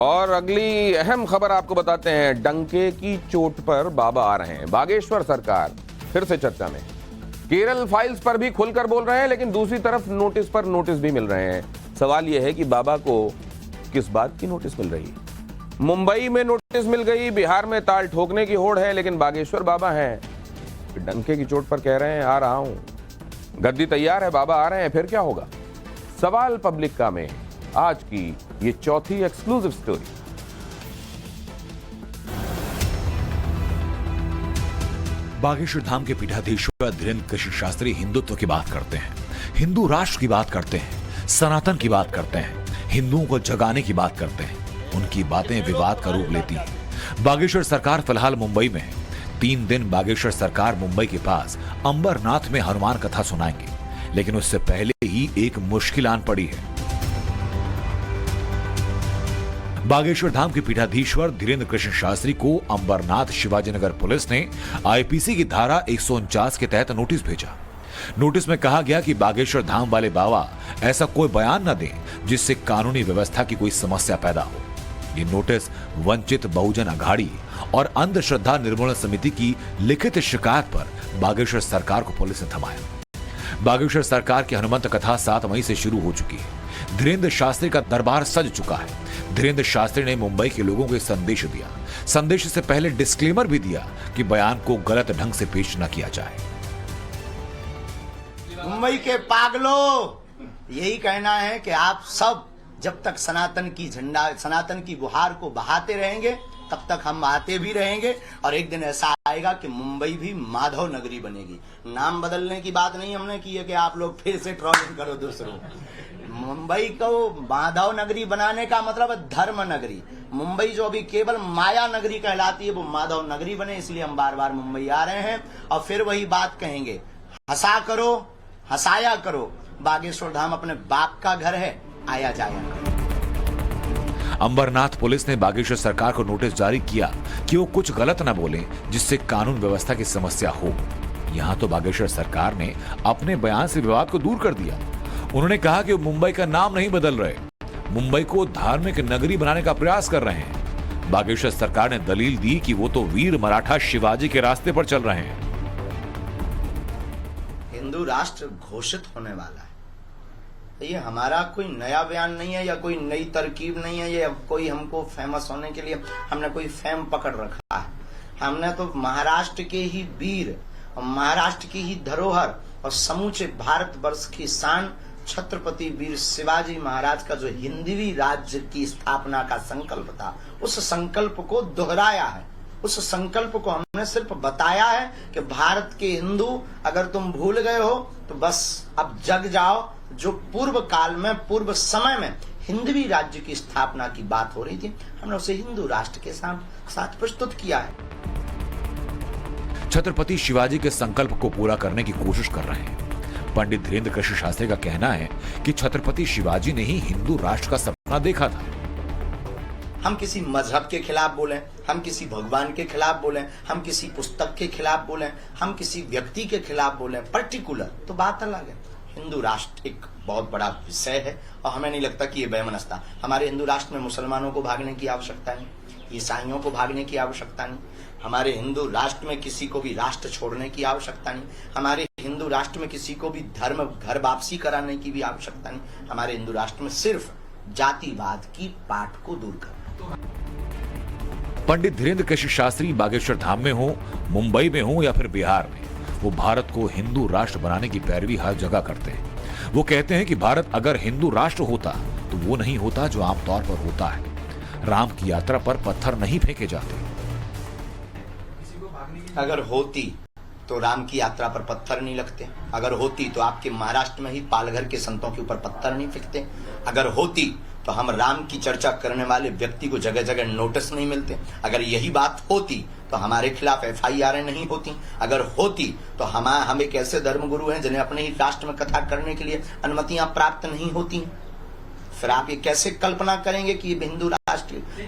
और अगली अहम खबर आपको बताते हैं। डंके की चोट पर बाबा आ रहे हैं। बागेश्वर सरकार फिर से चर्चा में। केरल फाइल्स पर भी खुलकर बोल रहे हैं, लेकिन दूसरी तरफ नोटिस पर नोटिस भी मिल रहे हैं। सवाल यह है कि बाबा को किस बात की नोटिस मिल रही है। मुंबई में नोटिस मिल गई, बिहार में ताल ठोकने की होड़ है, लेकिन बागेश्वर बाबा हैं, डंके की चोट पर कह रहे हैं आ रहा हूं। गद्दी तैयार है, बाबा आ रहे हैं, फिर क्या होगा? सवाल पब्लिक का में आज की ये चौथी एक्सक्लूसिव स्टोरी। बागेश्वर धाम के पीठाधीश्वर धीरेन्द्र कृष्ण शास्त्री हिंदुत्व की बात करते हैं, हिंदू राष्ट्र की बात करते हैं, सनातन की बात करते हैं, हिंदुओं को जगाने की बात करते हैं। उनकी बातें विवाद का रूप लेती हैं। बागेश्वर सरकार फिलहाल मुंबई में है। 3 दिन बागेश्वर सरकार मुंबई के पास अंबरनाथ में हनुमान कथा सुनाएंगे, लेकिन उससे पहले ही एक मुश्किल आन पड़ी है। बागेश्वर धाम के पीठाधीश्वर धीरेन्द्र कृष्ण शास्त्री को अंबरनाथ शिवाजीनगर पुलिस ने आईपीसी की धारा 149 के तहत नोटिस भेजा। नोटिस में कहा गया कि बागेश्वर धाम वाले बाबा ऐसा कोई बयान न दें जिससे कानूनी व्यवस्था की कोई समस्या पैदा हो। ये नोटिस वंचित बहुजन अघाड़ी और अंधश्रद्धा निर्मूलन समिति की लिखित शिकायत पर बागेश्वर सरकार को पुलिस ने थमाया। बागेश्वर सरकार की हनुमंत कथा 7 मई से शुरू हो चुकी है। धीरेन्द्र शास्त्री का दरबार सज चुका है। धीरेन्द्र शास्त्री ने मुंबई के लोगों को एक संदेश दिया। संदेश से पहले डिस्क्लेमर भी दिया कि बयान को गलत ढंग से पेश न किया जाए। मुंबई के पागलों, यही कहना है कि आप सब जब तक सनातन की झंडा, सनातन की बुहार को बहाते रहेंगे, तब तक हम आते भी रहेंगे। और एक दिन ऐसा आएगा कि मुंबई भी माधव नगरी बनेगी। नाम बदलने की बात नहीं हमने की है कि आप लोग फिर से ट्रोलिंग करो दूसरों। मुंबई को माधव नगरी बनाने का मतलब धर्म नगरी। मुंबई जो अभी केवल माया नगरी कहलाती है, वो माधव नगरी बने। इसलिए हम बार बार मुंबई आ रहे हैं और फिर वही बात कहेंगे, हंसा करो, हंसाया करो। बागेश्वर धाम अपने बाप का घर है, आया जाया करो। अंबरनाथ पुलिस ने बागेश्वर सरकार को नोटिस जारी किया कि वो कुछ गलत न बोले जिससे कानून व्यवस्था की समस्या हो। यहां तो बागेश्वर सरकार ने अपने बयान से विवाद को दूर कर दिया। उन्होंने कहा कि वो मुंबई का नाम नहीं बदल रहे, मुंबई को धार्मिक नगरी बनाने का प्रयास कर रहे हैं। बागेश्वर सरकार ने दलील दी कि वो तो वीर मराठा शिवाजी के रास्ते पर चल रहे हैं। हिंदू राष्ट्र घोषित होने वाला है। ये हमारा कोई नया बयान नहीं है या कोई नई तरकीब नहीं है, या कोई हमको फेमस होने के लिए हमने कोई फेम पकड़ रखा है। हमने तो महाराष्ट्र के ही वीर और महाराष्ट्र की ही धरोहर और समूचे भारतवर्ष की शान छत्रपति वीर शिवाजी महाराज का जो हिंदवी राज्य की स्थापना का संकल्प था, उस संकल्प को दोहराया है। उस संकल्प को हमने सिर्फ बताया है कि भारत के हिंदू अगर तुम भूल गए हो तो बस अब जग जाओ। जो पूर्व काल में, पूर्व समय में हिंदवी राज्य की स्थापना की बात हो रही थी, हमने उसे हिंदू राष्ट्र के साथ प्रस्तुत किया है। छत्रपति शिवाजी के संकल्प को पूरा करने की कोशिश कर रहे हैं। पंडित धीरेन्द्र कृष्ण शास्त्री का कहना है कि छत्रपति शिवाजी ने ही हिंदू राष्ट्र का सपना देखा था। हम किसी मजहब के खिलाफ बोले, हम किसी भगवान के खिलाफ बोले, हम किसी पुस्तक के खिलाफ बोले, हम किसी व्यक्ति के खिलाफ बोले पर्टिकुलर, तो बात अलग है। हिंदू राष्ट्र एक बहुत बड़ा विषय है और हमें नहीं लगता कि ये बेमनस्ता। हमारे हिंदू राष्ट्र में मुसलमानों को भागने की आवश्यकता नहीं, ईसाइयों को भागने की आवश्यकता नहीं। हमारे हिंदू राष्ट्र में किसी को भी राष्ट्र छोड़ने की आवश्यकता नहीं। हमारे हिंदू राष्ट्र में किसी को भी धर्म घर वापसी कराने की भी आवश्यकता नहीं। हमारे हिंदू राष्ट्र में सिर्फ जातिवाद की पाठ को दूर करना। पंडित धीरेन्द्र कृष्ण शास्त्री बागेश्वर धाम में हो, मुंबई में हो या फिर बिहार में, वो भारत को हिंदू राष्ट्र बनाने की पैरवी हर जगह करते हैं। वो कहते हैं कि भारत अगर हिंदू राष्ट्र होता तो वो नहीं होता जो आमतौर पर होता है। राम की यात्रा पर पत्थर नहीं फेंके जाते। अगर होती तो राम की यात्रा पर पत्थर नहीं लगते। अगर होती तो आपके महाराष्ट्र में ही पालघर के संतों के ऊपर पत्थर नहीं फेंकते। अगर होती तो हम राम की चर्चा करने वाले व्यक्ति को जगह जगह नोटिस नहीं मिलते। अगर यही बात होती तो हमारे खिलाफ FIR नहीं होती। अगर होती तो हम एक ऐसे धर्मगुरु हैं जिन्हें अपने ही राष्ट्र में कथा करने के लिए अनुमतियां प्राप्त नहीं होती। फिर आप ये कैसे कल्पना करेंगे कि ये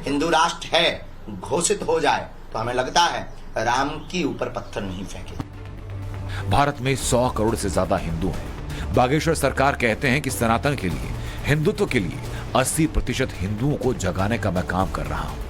हिंदू राष्ट्र है, घोषित हो जाए तो हमें लगता है राम के ऊपर पत्थर नहीं फेंके। भारत में 100 करोड़ से ज्यादा हिंदू हैं। बागेश्वर सरकार कहते हैं कि सनातन के लिए, हिंदुत्व के लिए 80% हिंदुओं को जगाने का मैं काम कर रहा हूं।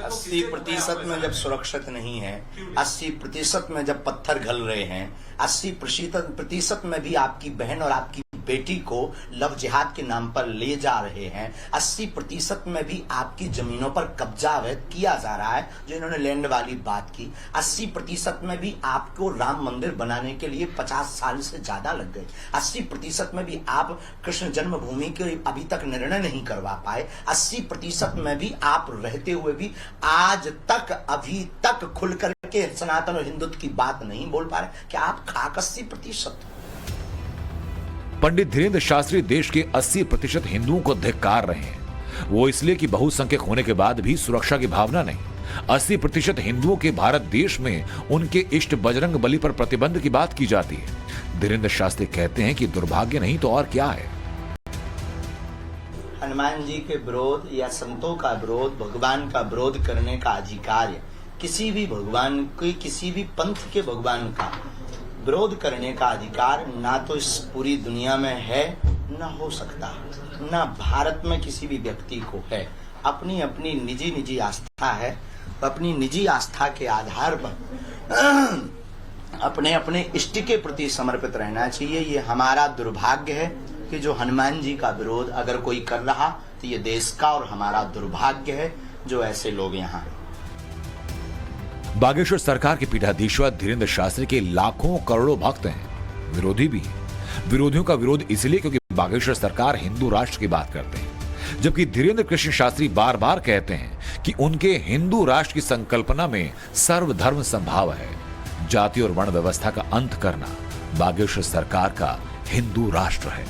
80% में जब सुरक्षित नहीं है, 80% में जब पत्थर घल रहे हैं, 80% में भी आपकी बहन और आपकी बेटी को लव जिहाद के नाम पर ले जा रहे हैं, 80% में भी आपकी जमीनों पर कब्जा अवैध किया जा रहा है, जो इन्होंने लैंड वाली बात की, 80% में भी आपको राम मंदिर बनाने के लिए 50 साल से ज्यादा लग गए, 80% में भी आप कृष्ण जन्मभूमि के अभी तक निर्णय नहीं करवा पाए, 80% में भी आप रहते हुए भी आज तक अभी तक खुल करके सनातन और हिंदुत्व की बात नहीं बोल पा रहे। क्या आप खाक 80%? पंडित धीरेन्द्र शास्त्री देश के 80% हिंदुओं को धिक्कार रहे हैं। वो इसलिए कि बहुसंख्यक होने के बाद भी सुरक्षा की भावना नहीं। 80% हिंदुओं के भारत देश में उनके इष्ट बजरंग बली पर प्रतिबंध की बात की जाती है। धीरेन्द्र शास्त्री कहते हैं कि दुर्भाग्य नहीं तो और क्या है। हनुमान जी के विरोध या संतों का विरोध, भगवान का विरोध करने का अधिकार, किसी भी भगवान के, किसी भी पंथ के भगवान का विरोध करने का अधिकार ना तो इस पूरी दुनिया में है, ना हो सकता, ना भारत में किसी भी व्यक्ति को है। अपनी अपनी निजी आस्था है, अपनी निजी आस्था के आधार पर अपने अपने इष्ट के प्रति समर्पित रहना चाहिए। ये हमारा दुर्भाग्य है कि जो हनुमान जी का विरोध अगर कोई कर रहा तो ये देश का और हमारा दुर्भाग्य है जो ऐसे लोग यहाँ हैं। बागेश्वर सरकार के पीठाधीश्वर धीरेन्द्र शास्त्री के लाखों करोड़ों भक्त हैं, विरोधी भी हैं। विरोधियों का विरोध इसलिए क्योंकि बागेश्वर सरकार हिंदू राष्ट्र की बात करते हैं, जबकि धीरेन्द्र कृष्ण शास्त्री बार बार कहते हैं कि उनके हिंदू राष्ट्र की संकल्पना में सर्वधर्म संभाव है। जाति और वर्ण व्यवस्था का अंत करना बागेश्वर सरकार का हिंदू राष्ट्र है।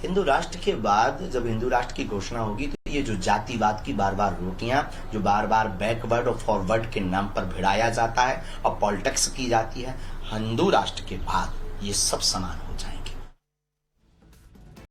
हिंदू राष्ट्र के बाद जब हिंदू राष्ट्र की घोषणा होगी तो ये जो जातिवाद की बार बार रोटियां, जो बार बार बैकवर्ड और फॉरवर्ड के नाम पर भिड़ाया जाता है और पॉलिटिक्स की जाती है, हिंदू राष्ट्र के बाद ये सब समान